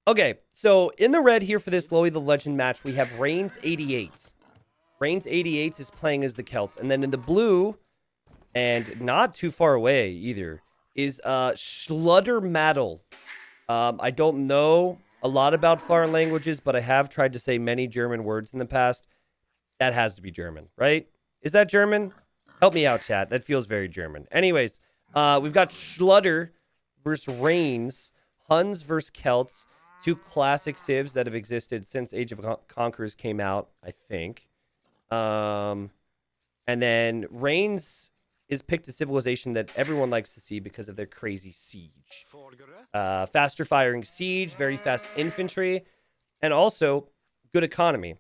Okay, so in the red here for this Lowy the Legend match, we have Reigns 88. Reigns 88 is playing as the Celts. And then in the blue, and not too far away either, is Schlutter Maddle. I don't know a lot about foreign languages, but I have tried to say many German words in the past. That has to be German, right? Is that German? Help me out, chat. That feels very German. Anyways, we've got Schlutter versus Reigns, Huns versus Celts, two classic civs that have existed since Age of Conquerors came out, I think. And then Reigns is picked a civilization that everyone likes to see because of their crazy siege. Faster firing siege, very fast infantry, and also good economy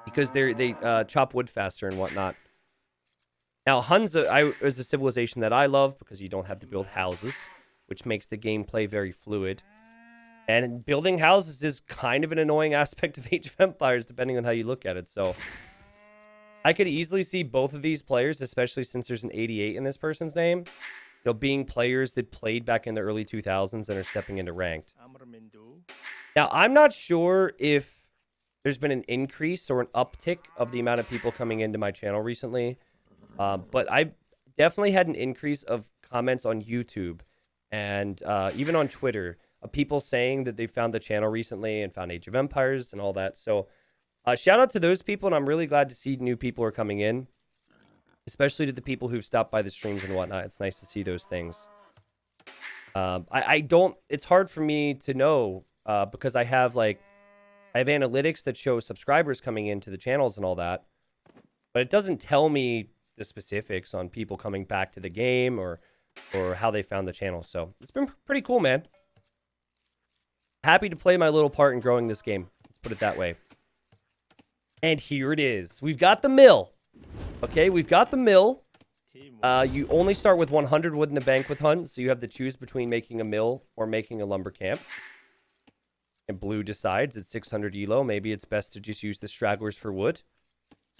because they chop wood faster and whatnot. Now, Huns is a civilization that I love because you don't have to build houses, which makes the gameplay very fluid. And building houses is kind of an annoying aspect of Age of Empires, depending on how you look at it. So I could easily see both of these players, especially since there's an 88 in this person's name, being players that played back in the early 2000s and are stepping into ranked. Now, I'm not sure if there's been an increase or an uptick of the amount of people coming into my channel recently, but I definitely had an increase of comments on YouTube and even on Twitter of people saying that they found the channel recently and found Age of Empires and all that. So shout out to those people, and I'm really glad to see new people are coming in, especially to the people who've stopped by the streams and whatnot. It's nice to see those things. I don't, it's hard for me to know because I have analytics that show subscribers coming into the channels and all that, but it doesn't tell me the specifics on people coming back to the game or how they found the channel. So it's been pretty cool, man. Happy to play my little part in growing this game. Let's put it that way. And here it is. We've got the mill. Okay, we've got the mill. You only start with 100 wood in the bank with Hunt, so you have to choose between making a mill or making a lumber camp. And blue decides it's 600 elo. Maybe it's best to just use the stragglers for wood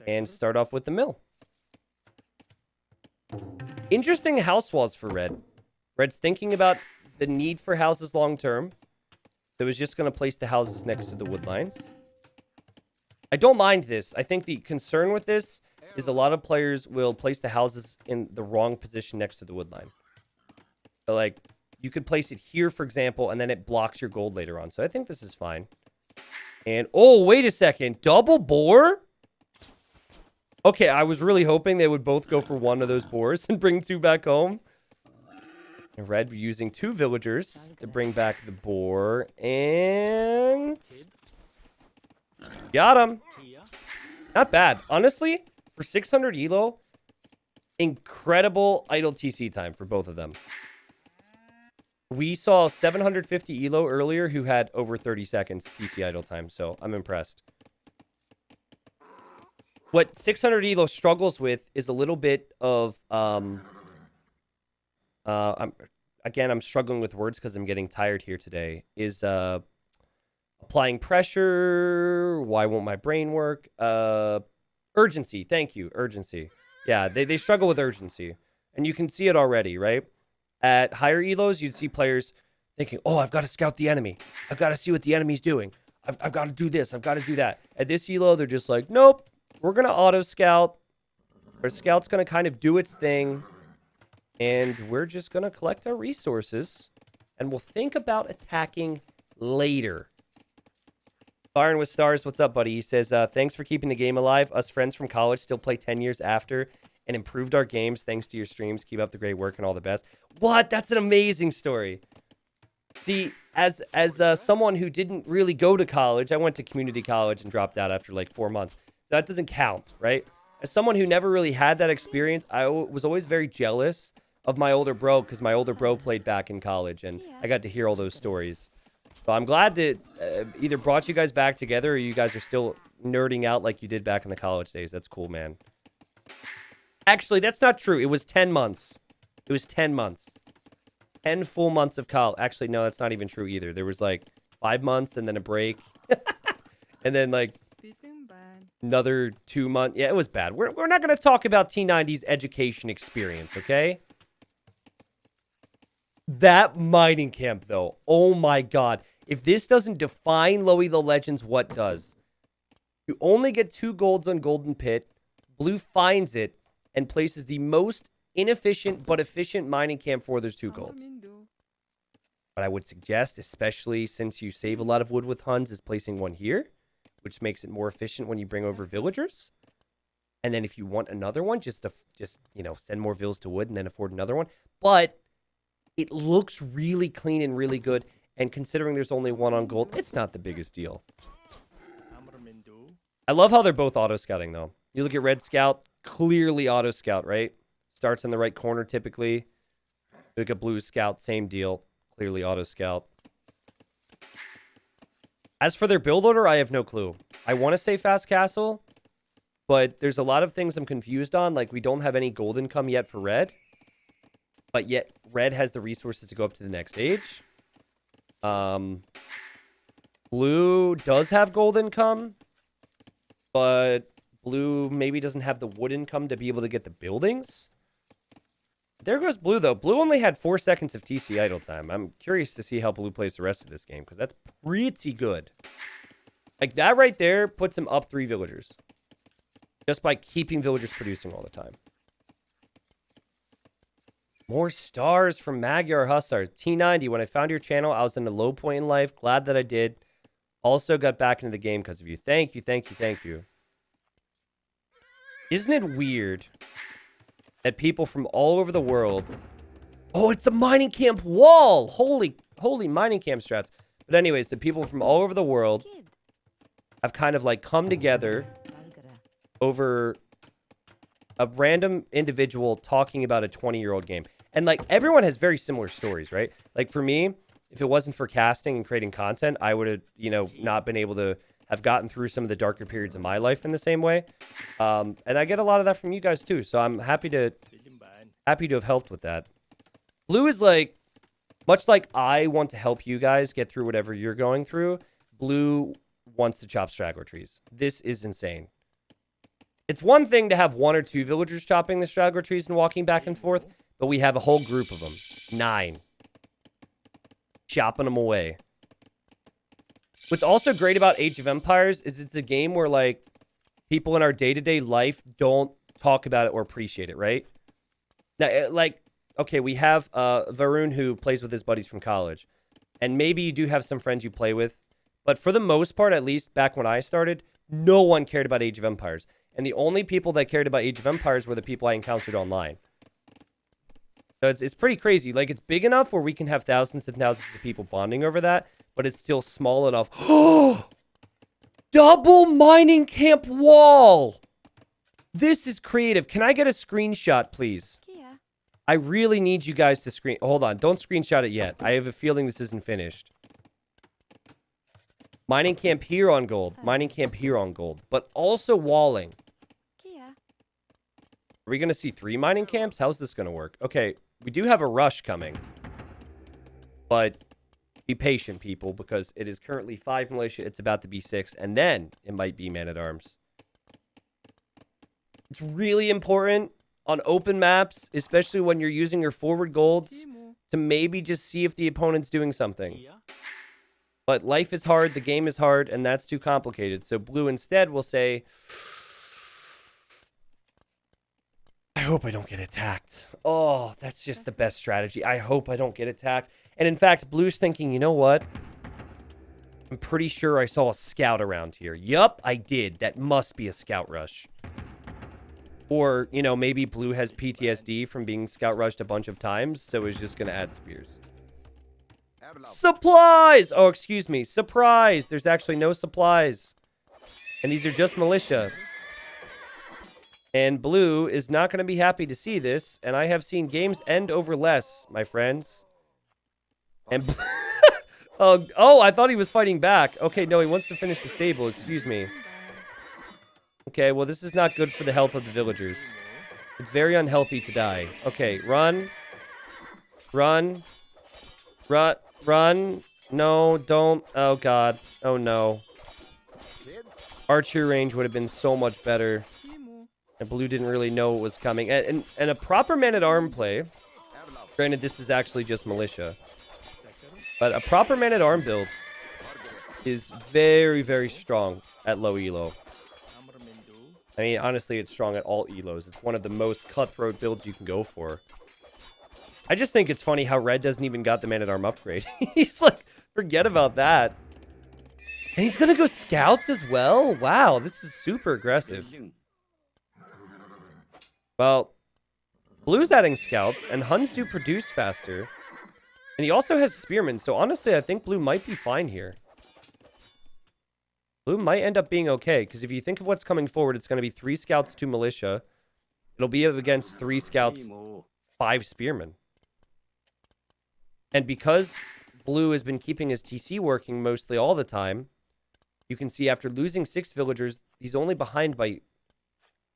and start off with the mill. Interesting house walls for red. Red's thinking about the need for houses long term. So was just going to place the houses next to the wood lines. I don't mind this. I think the concern with this is a lot of players will place the houses in the wrong position next to the wood line. So, like, you could place it here, for example, and then it blocks your gold later on. So I think this is fine. And, oh, wait a second. Double boar? Okay, I was really hoping they would both go for one of those boars and bring two back home. And red using two villagers to bring back the boar. And got him. Not bad. Honestly, for 600 elo, incredible idle TC time for both of them. We saw 750 elo earlier who had over 30 seconds TC idle time, so I'm impressed. What 600 elo struggles with is a little bit of I'm struggling with words because I'm getting tired here today. Is applying pressure? Why won't my brain work? Urgency. Thank you. Urgency. Yeah, they struggle with urgency, and you can see it already, right? At higher elos, you'd see players thinking, "Oh, I've got to scout the enemy. I've got to see what the enemy's doing. I've got to do this. I've got to do that." At this elo, they're just like, "Nope, we're gonna auto scout. Our scout's gonna kind of do its thing." And we're just going to collect our resources. And we'll think about attacking later. Byron with stars, what's up, buddy? He says, thanks for keeping the game alive. Us friends from college still play 10 years after and improved our games thanks to your streams. Keep up the great work and all the best. What? That's an amazing story. See, as someone who didn't really go to college, I went to community college and dropped out after like 4 months. So that doesn't count, right? As someone who never really had that experience, I was always very jealous of my older bro because my older bro played back in college and I got to hear all those stories. So I'm glad that either brought you guys back together or you guys are still nerding out like you did back in the college days. That's cool, man. Actually, that's not true. It was 10 months. It was 10 months. 10 full months of college. Actually, no, that's not even true either. There was like 5 months and then a break. And then like another 2 months. Yeah, it was bad. We're not going to talk about T90's education experience, okay? That mining camp, though. Oh, my God. If this doesn't define Loey the Legends, what does? You only get 2 golds on Golden Pit. Blue finds it and places the most inefficient but efficient mining camp for those 2 golds. But I would suggest, especially since you save a lot of wood with Huns, is placing one here, which makes it more efficient when you bring over villagers. And then if you want another one, just send more vills to wood and then afford another one. But it looks really clean and really good. And considering there's only 1 on gold, it's not the biggest deal. I love how they're both auto-scouting, though. You look at Red Scout, clearly auto-scout, right? Starts in the right corner, typically. You look at Blue Scout, same deal. Clearly auto-scout. As for their build order, I have no clue. I want to say Fast Castle, but there's a lot of things I'm confused on. Like, we don't have any gold income yet for Red. But yet, Red has the resources to go up to the next stage. Blue does have gold income, but Blue maybe doesn't have the wood income to be able to get the buildings. There goes Blue, though. Blue only had 4 seconds of TC idle time. I'm curious to see how Blue plays the rest of this game, because that's pretty good. Like, that right there puts him up 3 villagers. Just by keeping villagers producing all the time. More stars from Magyar Hussars. T90, when I found your channel, I was in a low point in life. Glad that I did. Also got back into the game because of you. Thank you, thank you, thank you. Isn't it weird that people from all over the world... Oh, it's a mining camp wall! Holy mining camp strats. But anyways, the people from all over the world have kind of like come together over a random individual talking about a 20-year-old game. And like everyone has very similar stories, right? Like for me, if it wasn't for casting and creating content, I would have, not been able to have gotten through some of the darker periods of my life in the same way. And I get a lot of that from you guys too. So I'm happy to have helped with that. Blue is like, much like I want to help you guys get through whatever you're going through, Blue wants to chop straggler trees. This is insane. It's one thing to have 1 or 2 villagers chopping the straggler trees and walking back and forth, but we have a whole group of them. 9. Chopping them away. What's also great about Age of Empires is it's a game where, like, people in our day-to-day life don't talk about it or appreciate it, right? Now, like, okay, we have Varun who plays with his buddies from college. And maybe you do have some friends you play with. But for the most part, at least back when I started, no one cared about Age of Empires. And the only people that cared about Age of Empires were the people I encountered online. So it's pretty crazy. Like, it's big enough where we can have thousands and thousands of people bonding over that, but it's still small enough. Double mining camp wall! This is creative. Can I get a screenshot, please? Yeah. I really need you guys to screen... Hold on. Don't screenshot it yet. I have a feeling this isn't finished. Mining camp here on gold. Mining camp here on gold. But also walling. Are we going to see 3 mining camps? How's this going to work? Okay, we do have a rush coming. But be patient, people, because it is currently 5 militia. It's about to be 6. And then it might be man-at-arms. It's really important on open maps, especially when you're using your forward golds, to maybe just see if the opponent's doing something. But life is hard, the game is hard, and that's too complicated. So Blue instead will say, I hope I don't get attacked. Oh, that's just the best strategy. I hope I don't get attacked. And in fact, Blue's thinking, you know what? I'm pretty sure I saw a scout around here. Yup, I did. That must be a scout rush. Or, maybe Blue has PTSD from being scout rushed a bunch of times, so is just going to add spears. Supplies! Oh, excuse me. Surprise! There's actually no supplies. And these are just militia. And Blue is not going to be happy to see this. And I have seen games end over less, my friends. And oh, I thought he was fighting back. Okay, no, he wants to finish the stable. Excuse me. Okay, well, this is not good for the health of the villagers. It's very unhealthy to die. Okay, run. Run. Run. No, don't. Oh, God. Oh, no. Archer range would have been so much better. And Blue didn't really know what was coming. And a proper man-at-arm play Granted, this is actually just militia. But a proper man-at-arm build is very, very strong at low elo. I mean, honestly, it's strong at all elos. It's one of the most cutthroat builds you can go for. I just think it's funny how Red doesn't even got the man-at-arm upgrade. He's like, forget about that. And he's going to go scouts as well? Wow, this is super aggressive. Well, Blue's adding scouts, and Huns do produce faster. And he also has spearmen, so honestly, I think Blue might be fine here. Blue might end up being okay, because if you think of what's coming forward, it's going to be 3 scouts, 2 militia. It'll be up against 3 scouts, 5 spearmen. And because Blue has been keeping his TC working mostly all the time, you can see after losing 6 villagers, he's only behind by...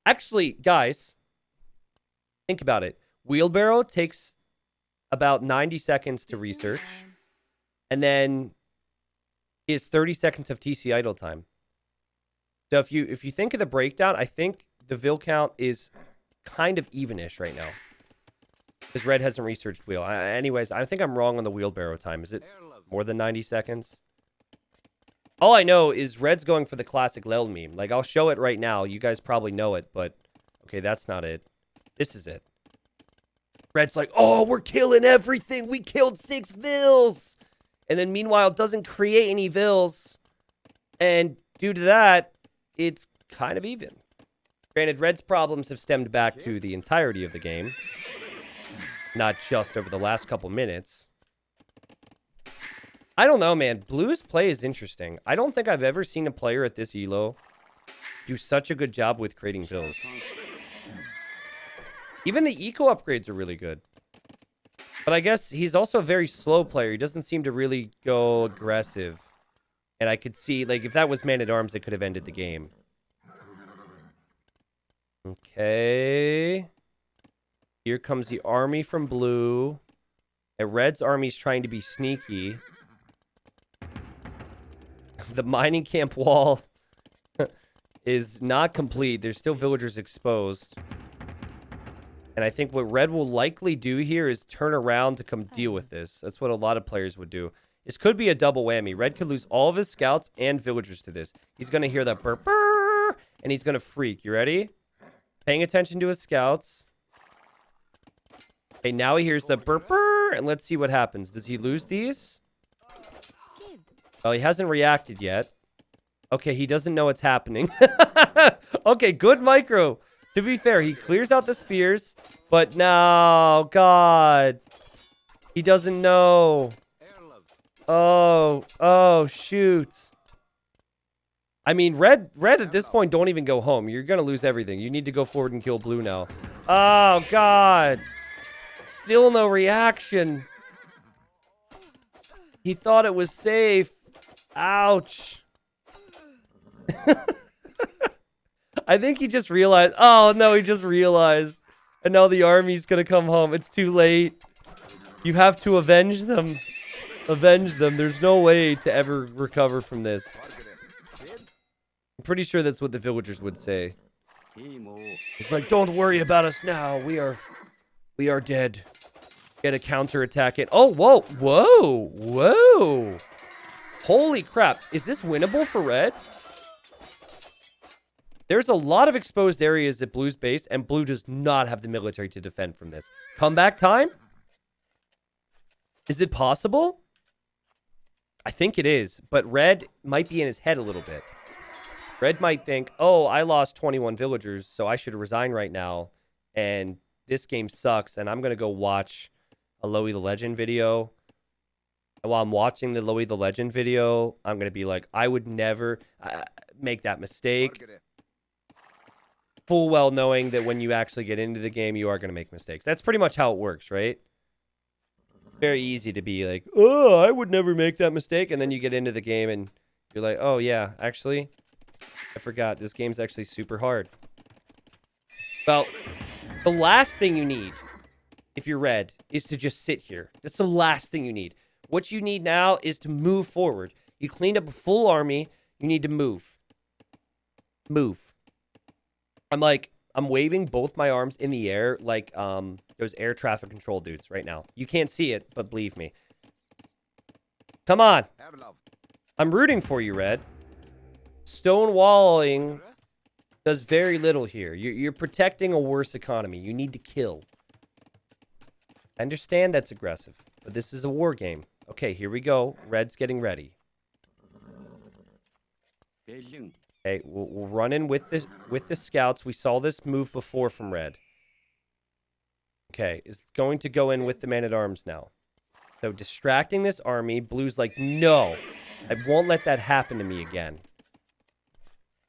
Actually, guys, think about it. Wheelbarrow takes about 90 seconds to research, and then he has 30 seconds of TC idle time. So if you think of the breakdown, I think the Vil count is kind of evenish right now. Because Red hasn't researched Wheel. Anyways, I think I'm wrong on the wheelbarrow time. Is it more than 90 seconds? All I know is Red's going for the classic Lel meme. Like, I'll show it right now. You guys probably know it, but... Okay, that's not it. This is it. Red's like, oh, we're killing everything. We killed 6 Vils. And then meanwhile, it doesn't create any Vils. And due to that, it's kind of even. Granted, Red's problems have stemmed back to the entirety of the game. Not just over the last couple minutes. I don't know, man. Blue's play is interesting. I don't think I've ever seen a player at this elo do such a good job with creating Vils. Even the eco upgrades are really good. But I guess he's also a very slow player. He doesn't seem to really go aggressive. And I could see, like, if that was man-at-arms, it could have ended the game. Okay. Here comes the army from Blue. And Red's army's trying to be sneaky. The mining camp wall is not complete. There's still villagers exposed. And I think what Red will likely do here is turn around to come deal with this. That's what a lot of players would do. This could be a double whammy. Red could lose all of his scouts and villagers to this. He's going to hear that burr, burr, and he's going to freak. You ready? Paying attention to his scouts. Okay, now he hears the burr, burr, and let's see what happens. Does he lose these? Oh, he hasn't reacted yet. Okay, he doesn't know what's happening. Okay, good micro. To be fair, he clears out the spears, but no, God. He doesn't know. Oh, shoot. I mean, red at this point, don't even go home. You're going to lose everything. You need to go forward and kill Blue now. Oh, God. Still no reaction. He thought it was safe. Ouch. I think he just realized. Oh, no, he just realized. And now the army's going to come home. It's too late. You have to avenge them. Avenge them. There's no way to ever recover from this. I'm pretty sure that's what the villagers would say. It's like, don't worry about us now. We are dead. Get a counterattack it. Oh, whoa. Whoa. Whoa. Holy crap. Is this winnable for Red? There's a lot of exposed areas at Blue's base, and Blue does not have the military to defend from this. Comeback time? Is it possible? I think it is, but Red might be in his head a little bit. Red might think, oh, I lost 21 villagers, so I should resign right now, and this game sucks, and I'm going to go watch a Loey the Legend video. And while I'm watching the Loey the Legend video, I'm going to be like, I would never make that mistake. Full well knowing that when you actually get into the game, you are going to make mistakes. That's pretty much how it works, right? Very easy to be like, oh, I would never make that mistake. And then you get into the game and you're like, oh, yeah, actually, I forgot. This game's actually super hard. Well, the last thing you need, if you're Red, is to just sit here. That's the last thing you need. What you need now is to move forward. You cleaned up a full army. You need to move. Move. I'm like, I'm waving both my arms in the air like those air traffic control dudes right now. You can't see it, but believe me. Come on. I'm rooting for you, Red. Stonewalling does very little here. You're protecting a worse economy. You need to kill. I understand that's aggressive, but this is a war game. Okay, here we go. Red's getting ready. Okay, we'll run in with the scouts. We saw this move before from Red. Okay, it's going to go in with the man-at-arms now. So distracting this army. Blue's like, no, I won't let that happen to me again.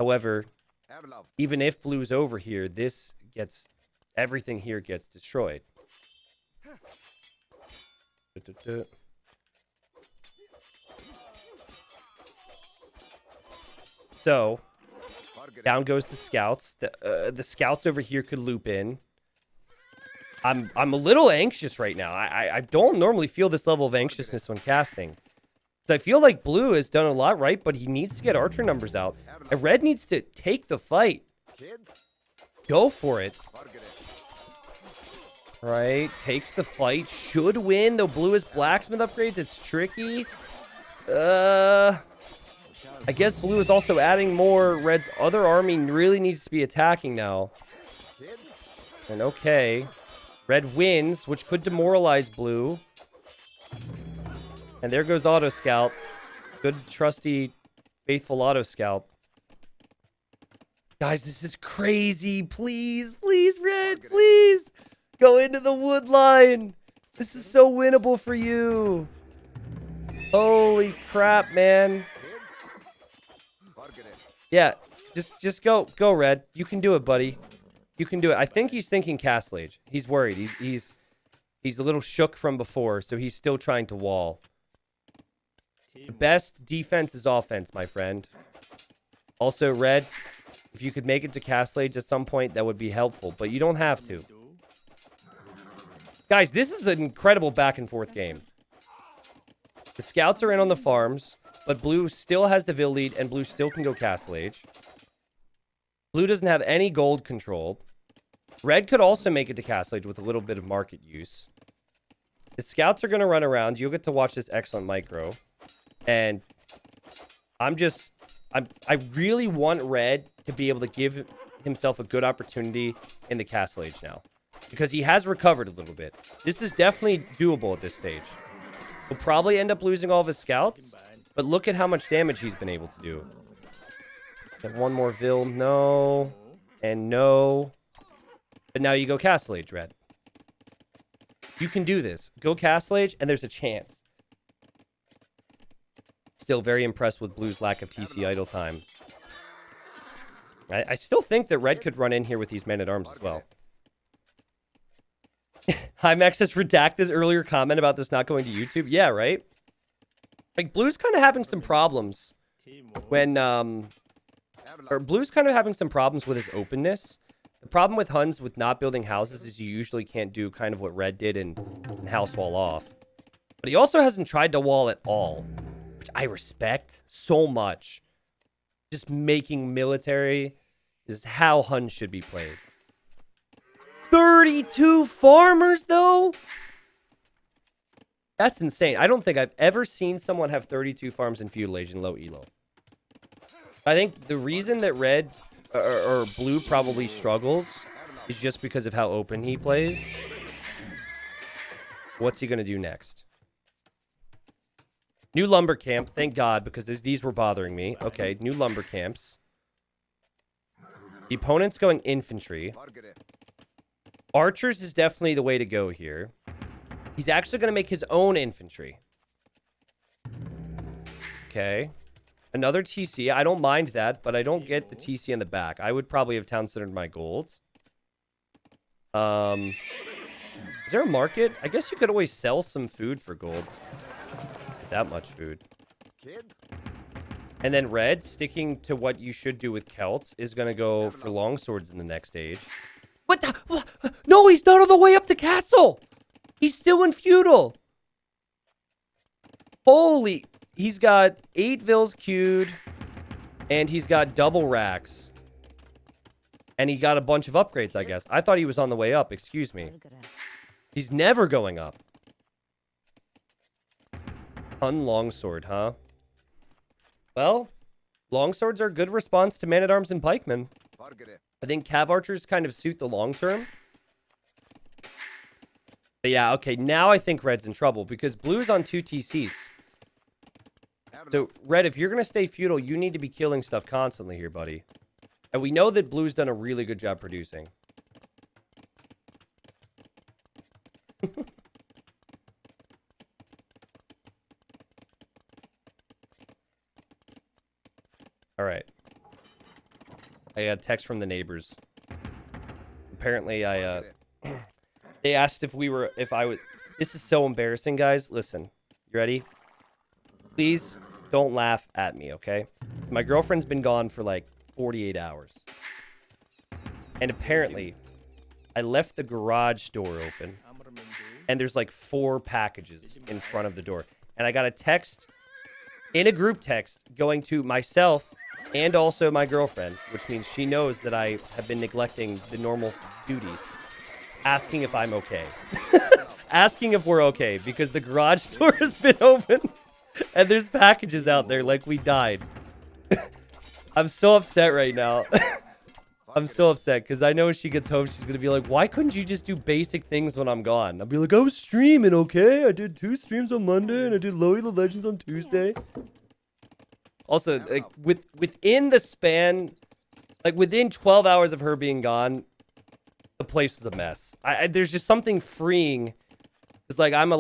However, even if Blue's over here, everything here gets destroyed. So, down goes the scouts. The scouts over here could loop in. I'm a little anxious right now. I don't normally feel this level of anxiousness when casting. So I feel like Blue has done a lot right, but he needs to get archer numbers out. And Red needs to take the fight. Go for it. Right, takes the fight. Should win, though Blue has blacksmith upgrades. It's tricky. I guess Blue is also adding more. Red's other army really needs to be attacking now. And okay. Red wins, which could demoralize Blue. And there goes Auto Scout. Good, trusty, faithful Auto Scout. Guys, this is crazy. Please, please, Red, please. Go into the wood line. This is so winnable for you. Holy crap, man. Yeah, just go, Red. You can do it, buddy. You can do it. I think he's thinking Castle Age. He's worried. He's a little shook from before, so he's still trying to wall. The best defense is offense, my friend. Also, Red, if you could make it to Castle Age at some point, that would be helpful, but you don't have to. Guys, this is an incredible back and forth game. The scouts are in on the farms, but Blue still has the Vil lead, and Blue still can go Castle Age. Blue doesn't have any gold control. Red could also make it to Castle Age with a little bit of market use. The scouts are going to run around. You'll get to watch this excellent micro. And I really want Red to be able to give himself a good opportunity in the Castle Age now. Because he has recovered a little bit. This is definitely doable at this stage. He'll probably end up losing all of his scouts. But look at how much damage he's been able to do. Get one more Vil. No. And no. But now you go Castle Age, Red. You can do this. Go Castle Age, and there's a chance. Still very impressed with Blue's lack of TC idle time. I still think that Red could run in here with these men-at-arms as well. Hi, Max says redact this earlier comment about this not going to YouTube. Yeah, right? Like, Blue's kind of having some problems when, Blue's kind of having some problems with his openness. The problem with Huns with not building houses is you usually can't do kind of what Red did and house wall off. But he also hasn't tried to wall at all, which I respect so much. Just making military is how Huns should be played. 32 farmers, though? That's insane. I don't think I've ever seen someone have 32 farms in Feudal Age in low elo. I think the reason that Red or Blue probably struggles is just because of how open he plays. What's he going to do next? New lumber camp. Thank God, because these were bothering me. Okay, new lumber camps. The opponent's going infantry. Archers is definitely the way to go here. He's actually going to make his own infantry. Okay. Another TC. I don't mind that, but I don't get the TC in the back. I would probably have town centered my gold. Is there a market? I guess you could always sell some food for gold. That much food. And then Red, sticking to what you should do with Celts, is going to go for longswords in the next stage. What the? What? No, he's not all the way up to castle. He's still in feudal. Holy. He's got 8 Vils queued. And he's got double racks. And he got a bunch of upgrades, I guess. I thought he was on the way up. Excuse me. He's never going up. Hun longsword, huh? Well, longswords are a good response to man-at-arms and pikemen. I think cav archers kind of suit the long term. But yeah, okay, now I think red's in trouble because blue's on 2 TCs. So, red, if you're going to stay feudal, you need to be killing stuff constantly here, buddy. And we know that blue's done a really good job producing. All right. I got a text from the neighbors. Apparently, they asked if I would. This is so embarrassing, guys. Listen, you ready? Please don't laugh at me, okay? My girlfriend's been gone for like 48 hours. And apparently, I left the garage door open. And there's like 4 packages in front of the door. And I got a text in a group text going to myself and also my girlfriend, which means she knows that I have been neglecting the normal duties, asking if I'm okay. Asking if we're okay because the garage door has been open and there's packages out there like we died. I'm so upset right now. I'm so upset because I know when she gets home, she's going to be like, why couldn't you just do basic things when I'm gone? I'll be like, I was streaming, okay? I did 2 streams on Monday and I did Lowy the Legends on Tuesday. Also, like, within the span, like, within 12 hours of her being gone, the place was a mess. There's just something freeing. It's like, I'm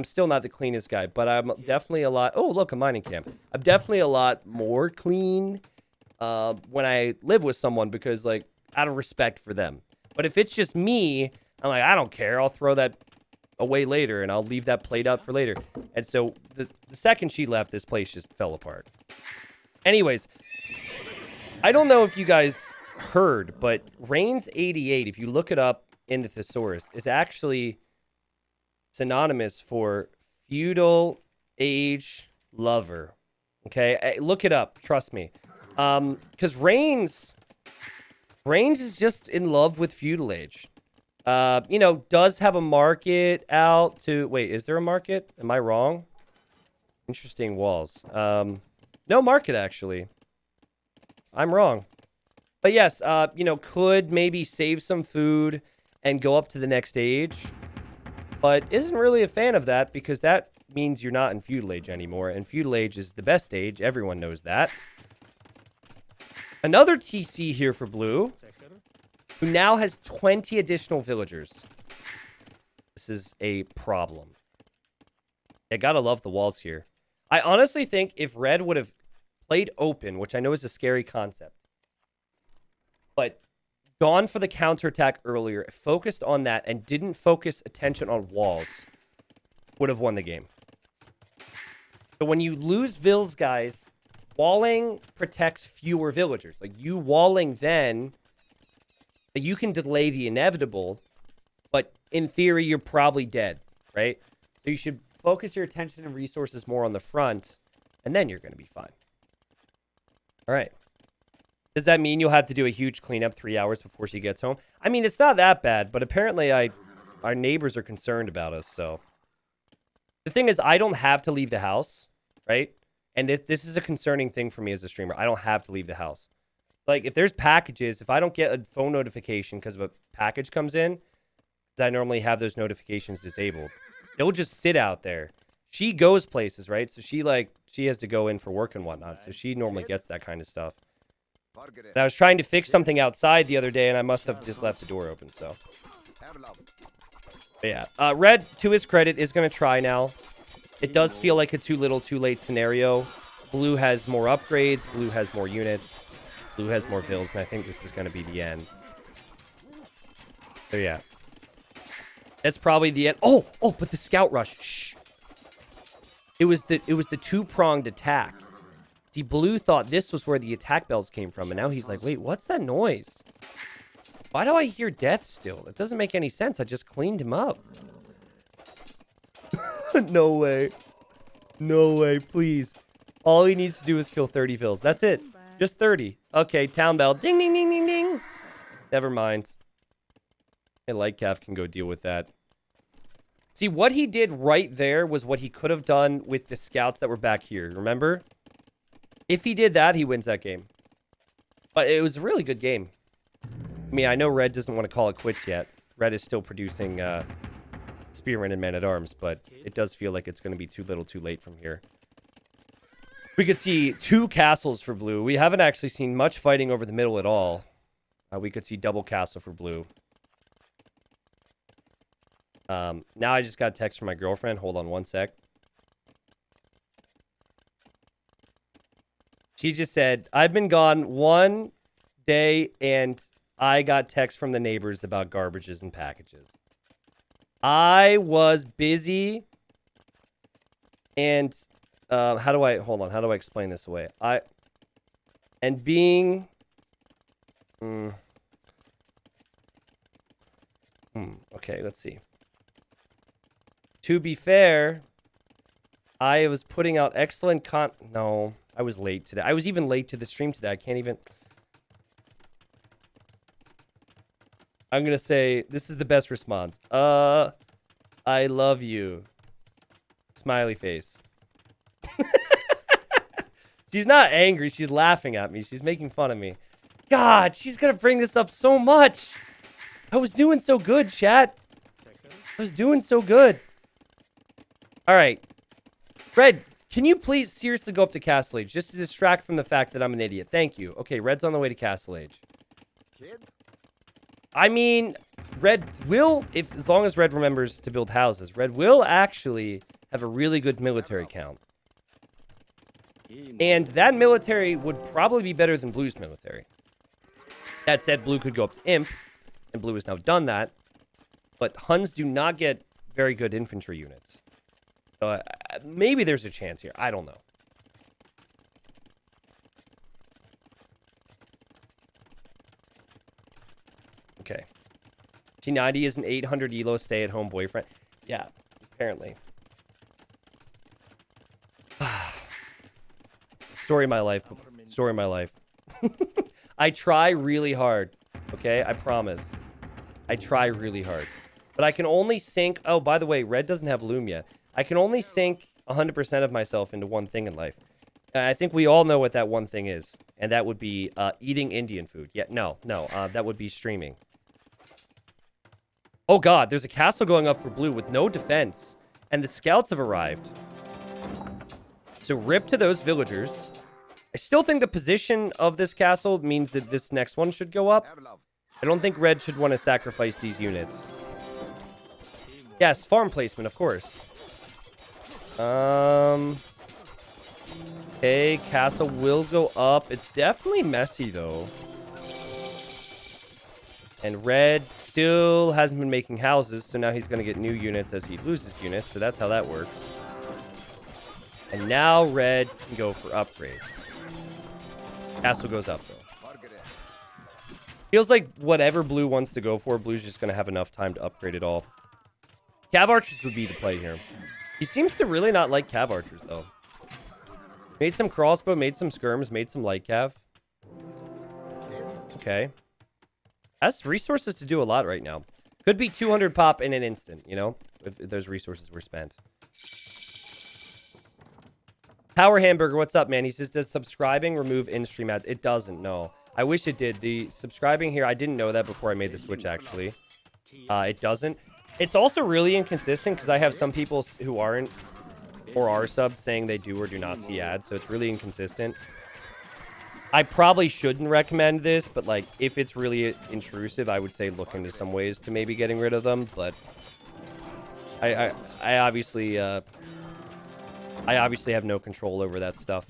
still not the cleanest guy, but I'm definitely a lot. Oh, look, a mining camp. I'm definitely a lot more clean when I live with someone because, like, out of respect for them. But if it's just me, I'm like, I don't care. I'll throw that away later and I'll leave that plate out for later. And so the second she left, this place just fell apart. Anyways, I don't know if you guys heard, but Reigns 88, if you look it up in the thesaurus, is actually synonymous for feudal age lover. Okay, look it up. Trust me. Because Reigns is just in love with feudal age. Does have a market out to... Wait, is there a market? Am I wrong? Interesting walls. No market, actually. I'm wrong. But yes, could maybe save some food and go up to the next age. But isn't really a fan of that because that means you're not in feudal age anymore. And feudal age is the best age. Everyone knows that. Another TC here for blue, who now has 20 additional villagers. This is a problem. I gotta love the walls here. I honestly think if red would have played open, which I know is a scary concept, but gone for the counterattack earlier, focused on that, and didn't focus attention on walls, would have won the game. But when you lose vills, guys, walling protects fewer villagers. Like, you walling then, you can delay the inevitable, but in theory, you're probably dead, right? So you should focus your attention and resources more on the front, and then you're going to be fine. All right. Does that mean you'll have to do a huge cleanup 3 hours before she gets home? I mean, it's not that bad, but apparently our neighbors are concerned about us, so. The thing is, I don't have to leave the house, right? And this is a concerning thing for me as a streamer. I don't have to leave the house. Like, if there's packages, if I don't get a phone notification because of a package comes in, because I normally have those notifications disabled, they'll just sit out there. She goes places, right? So she has to go in for work and whatnot. So she normally gets that kind of stuff. And I was trying to fix something outside the other day, and I must have just left the door open, so. But yeah. Red, to his credit, is going to try now. It does feel like a too little, too late scenario. Blue has more upgrades. Blue has more units. Blue has more vills, and I think this is going to be the end. So yeah. That's probably the end. Oh, but the scout rush. Shh. It was the 2-pronged attack. See, Blue thought this was where the attack bells came from, and now he's like, wait, what's that noise? Why do I hear death still? It doesn't make any sense. I just cleaned him up. No way. No way, please. All he needs to do is kill 30 vills. That's it. Just 30. Okay, town bell. Ding, ding, ding, ding, ding. Never mind. Hey, Lightcalf can go deal with that. See, what he did right there was what he could have done with the scouts that were back here. Remember? If he did that, he wins that game. But it was a really good game. I mean, I know Red doesn't want to call it quits yet. Red is still producing Spearmen and Men-at-Arms, but it does feel like it's going to be too little too late from here. We could see 2 castles for blue. We haven't actually seen much fighting over the middle at all. We could see double castle for blue. Now I just got a text from my girlfriend. Hold on one sec. She just said, I've been gone 1 day and I got texts from the neighbors about garbages and packages. I was busy and how do I explain this away? Okay, let's see. To be fair, I was putting out excellent no, I was late today. I was even late to the stream today. I can't even. I'm going to say this is the best response. I love you. Smiley face. She's not angry. She's laughing at me. She's making fun of me. God, she's going to bring this up so much. I was doing so good, chat. I was doing so good. All right. Red, can you please seriously go up to Castle Age just to distract from the fact that I'm an idiot? Thank you. Okay, Red's on the way to Castle Age. I mean, Red will, as long as Red remembers to build houses, Red will actually have a really good military count. And that military would probably be better than Blue's military. That said, Blue could go up to Imp, and Blue has now done that. But Huns do not get very good infantry units. So maybe there's a chance here. I don't know. Okay. T90 is an 800 elo stay-at-home boyfriend. Yeah, apparently. Story of my life. Story of my life. I try really hard. Okay, I promise. I try really hard. But I can only sink... Oh, by the way, Red doesn't have Loom yet. I can only sink 100% of myself into one thing in life. I think we all know what that one thing is. And that would be eating Indian food. Yeah, no. That would be streaming. Oh, God. There's a castle going up for Blue with no defense. And the scouts have arrived. So rip to those villagers. I still think the position of this castle means that this next one should go up. I don't think Red should want to sacrifice these units. Yes, farm placement, of course. Okay, castle will go up. It's definitely messy, though. And Red still hasn't been making houses, so now he's going to get new units as he loses units, so that's how that works. And now Red can go for upgrades. Castle goes up, though. Feels like whatever Blue wants to go for, Blue's just going to have enough time to upgrade it all. Cav Archers would be the play here. He seems to really not like Cav Archers, though. Made some crossbow, made some skirms, made some light cav. Okay. Has resources to do a lot right now. Could be 200 pop in an instant, you know? If those resources were spent. Power Hamburger, what's up, man? He says, does subscribing remove in-stream ads? It doesn't, no. I wish it did. The subscribing here, I didn't know that before I made the switch, actually. It doesn't. It's also really inconsistent because I have some people who aren't or are subbed saying they do or do not see ads, so it's really inconsistent. I probably shouldn't recommend this, but like if it's really intrusive, I would say look into some ways to maybe getting rid of them, but I obviously have no control over that stuff.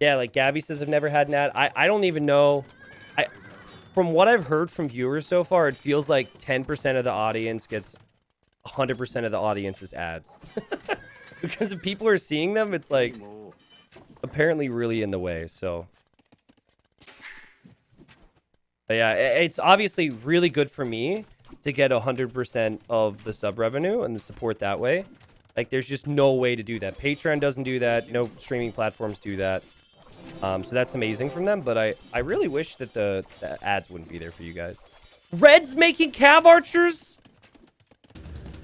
Yeah, like Gabby says I've never had an ad. I don't even know. From what I've heard from viewers so far, it feels like 10% of the audience gets 100% of the audience's ads. Because if people are seeing them, it's like apparently really in the way, so. But yeah, it's obviously really good for me to get 100% of the sub revenue and the support that way. Like, there's just no way to do that. Patreon doesn't do that. No streaming platforms do that. So that's amazing from them, but I really wish that the ads wouldn't be there for you guys. Red's making cav archers?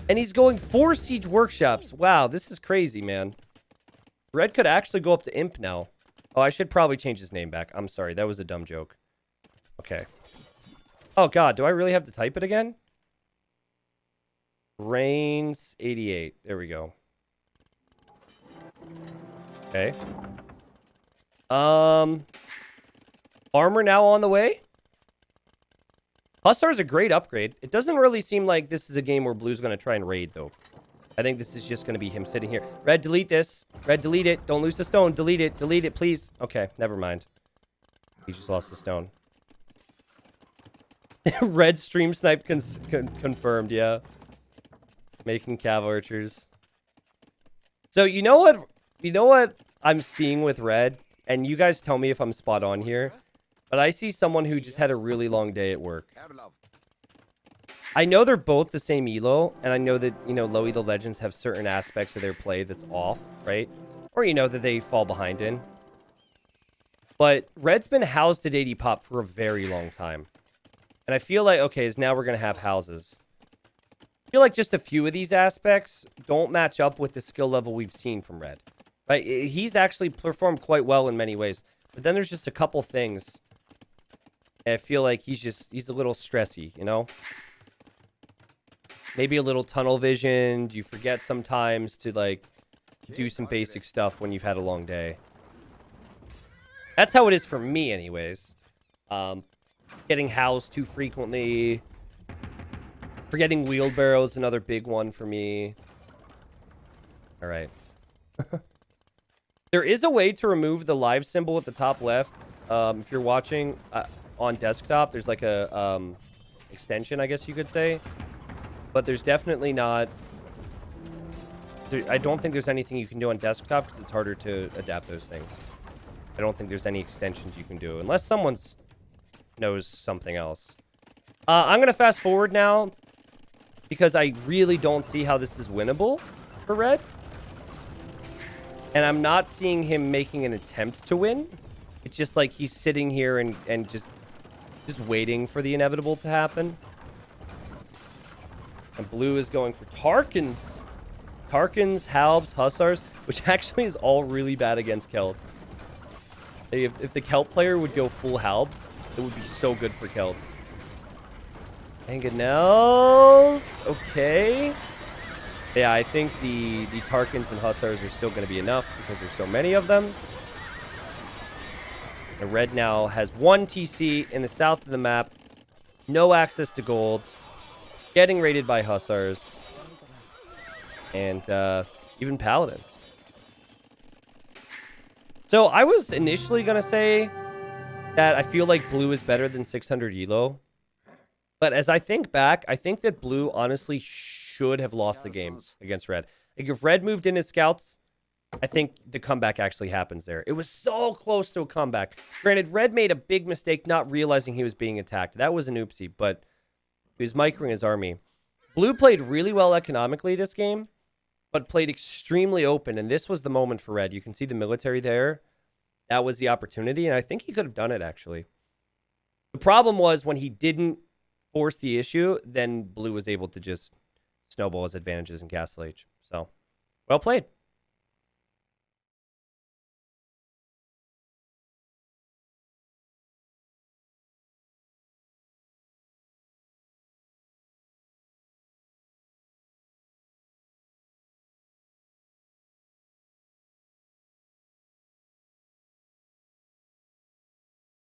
And he's going 4 siege workshops. Wow, this is crazy, man. Red could actually go up to imp now. Oh, I should probably change his name back. I'm sorry, that was a dumb joke. Okay. Oh, God, do I really have to type it again? Reigns 88. There we go. Okay. Armor now on the way. Hussar is a great upgrade. It doesn't really seem like this is a game where Blue's going to try and raid, though. I think this is just going to be him sitting here. Red, delete this. Red, delete it. Don't lose the stone. Delete it. Delete it, please. Okay, never mind. He just lost the stone. Red stream snipe confirmed, yeah. Making cav archers. So you know what? You know what I'm seeing with Red? And you guys tell me if I'm spot on here. But I see someone who just had a really long day at work. I know they're both the same elo, and I know that, you know, low elo legends have certain aspects of their play that's off, right? Or, you know, that they fall behind in. But Red's been housed at 80 pop for a very long time. And I feel like, okay, is now we're going to have houses. I feel like just a few of these aspects don't match up with the skill level we've seen from Red. Right? He's actually performed quite well in many ways. But then there's just a couple things. I feel like he's a little stressy, you know? Maybe a little tunnel vision. You forget sometimes to, like, do some basic stuff when you've had a long day. That's how it is for me, anyways. Getting housed too frequently. Forgetting wheelbarrows, another big one for me. All right. There is a way to remove the live symbol at the top left. If you're watching on desktop, there's like a extension, I guess you could say. But there's definitely not... I don't think there's anything you can do on desktop because it's harder to adapt those things. I don't think there's any extensions you can do unless someone knows something else. I'm going to fast forward now because I really don't see how this is winnable for Red. And I'm not seeing him making an attempt to win. It's just like he's sitting here and just waiting for the inevitable to happen. And Blue is going for Tarkans. Tarkans, Halbs, Hussars, which actually is all really bad against Celts. If the Celt player would go full Halb, it would be so good for Celts. Mangonels. Okay. Yeah, I think the Tarkans and Hussars are still going to be enough because there's so many of them. The Red now has 1 TC in the south of the map. No access to gold. Getting raided by Hussars. And even Paladins. So I was initially going to say that I feel like Blue is better than 600 elo. But as I think back, I think that Blue honestly should have lost the game against Red. Like if Red moved in his scouts, I think the comeback actually happens there. It was so close to a comeback. Granted, Red made a big mistake not realizing he was being attacked. That was an oopsie, but he was microing his army. Blue played really well economically this game, but played extremely open, and this was the moment for Red. You can see the military there. That was the opportunity, and I think he could have done it, actually. The problem was when he didn't force the issue, then Blue was able to just snowball his advantages in Castle Age. So, well played.